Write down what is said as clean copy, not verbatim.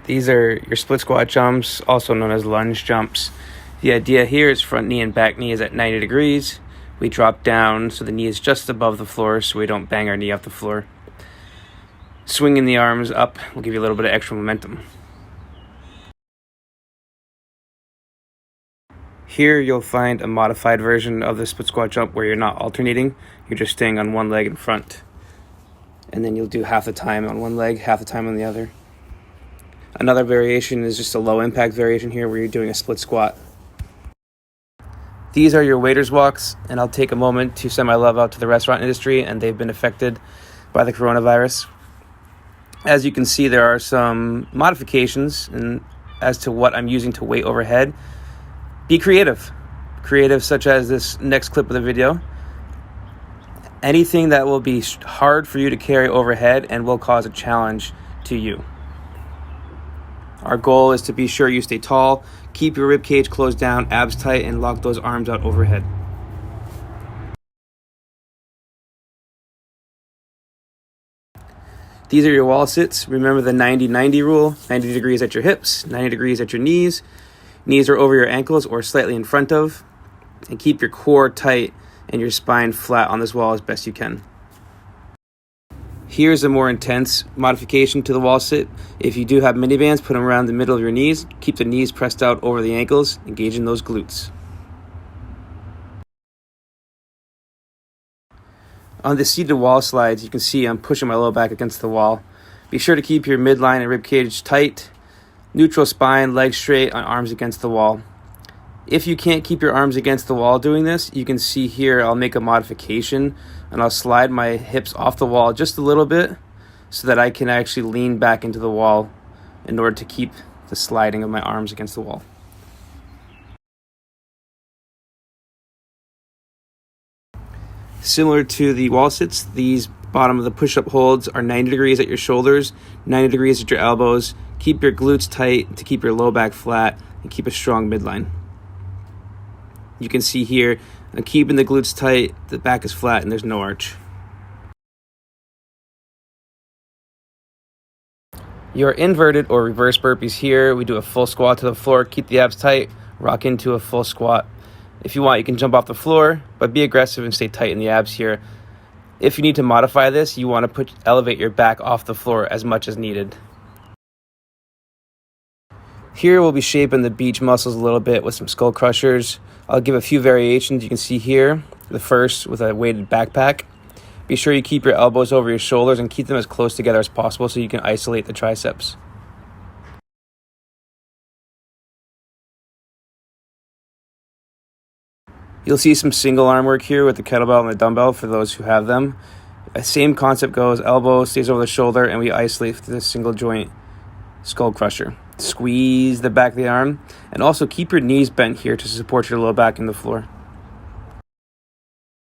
These are your split squat jumps, also known as lunge jumps. The idea here is front knee and back knee is at 90 degrees. We drop down so the knee is just above the floor so we don't bang our knee off the floor. Swinging the arms up will give you a little bit of extra momentum. Here you'll find a modified version of the split squat jump where you're not alternating, you're just staying on one leg in front. And then you'll do half the time on one leg, half the time on the other. Another variation is just a low impact variation here where you're doing a split squat. These are your waiter's walks, and I'll take a moment to send my love out to the restaurant industry, and they've been affected by the coronavirus. As you can see, there are some modifications as to what I'm using to weight overhead. Be creative. Creative such as this next clip of the video. Anything that will be hard for you to carry overhead and will cause a challenge to you. Our goal is to be sure you stay tall, keep your rib cage closed down, abs tight, and lock those arms out overhead. These are your wall sits. Remember the 90-90 rule, 90 degrees at your hips, 90 degrees at your knees. Knees are over your ankles or slightly in front of. And keep your core tight and your spine flat on this wall as best you can. Here's a more intense modification to the wall sit. If you do have mini bands, put them around the middle of your knees. Keep the knees pressed out over the ankles, engaging those glutes. On the seated wall slides, you can see I'm pushing my low back against the wall. Be sure to keep your midline and rib cage tight, neutral spine, legs straight, and arms against the wall. If you can't keep your arms against the wall doing this, you can see here I'll make a modification and I'll slide my hips off the wall just a little bit so that I can actually lean back into the wall in order to keep the sliding of my arms against the wall. Similar to the wall sits, these bottom of the push-up holds are 90 degrees at your shoulders, 90 degrees at your elbows. Keep your glutes tight to keep your low back flat and keep a strong midline. You can see here, I'm keeping the glutes tight, the back is flat, and there's no arch. Your inverted or reverse burpees here, we do a full squat to the floor, keep the abs tight, rock into a full squat. If you want, you can jump off the floor, but be aggressive and stay tight in the abs here. If you need to modify this, you want to elevate your back off the floor as much as needed. Here we'll be shaping the beach muscles a little bit with some skull crushers. I'll give a few variations. You can see here, the first with a weighted backpack. Be sure you keep your elbows over your shoulders and keep them as close together as possible so you can isolate the triceps. You'll see some single arm work here with the kettlebell and the dumbbell for those who have them. Same concept goes, elbow stays over the shoulder and we isolate the single joint skull crusher. Squeeze the back of the arm and also keep your knees bent here to support your low back in the floor.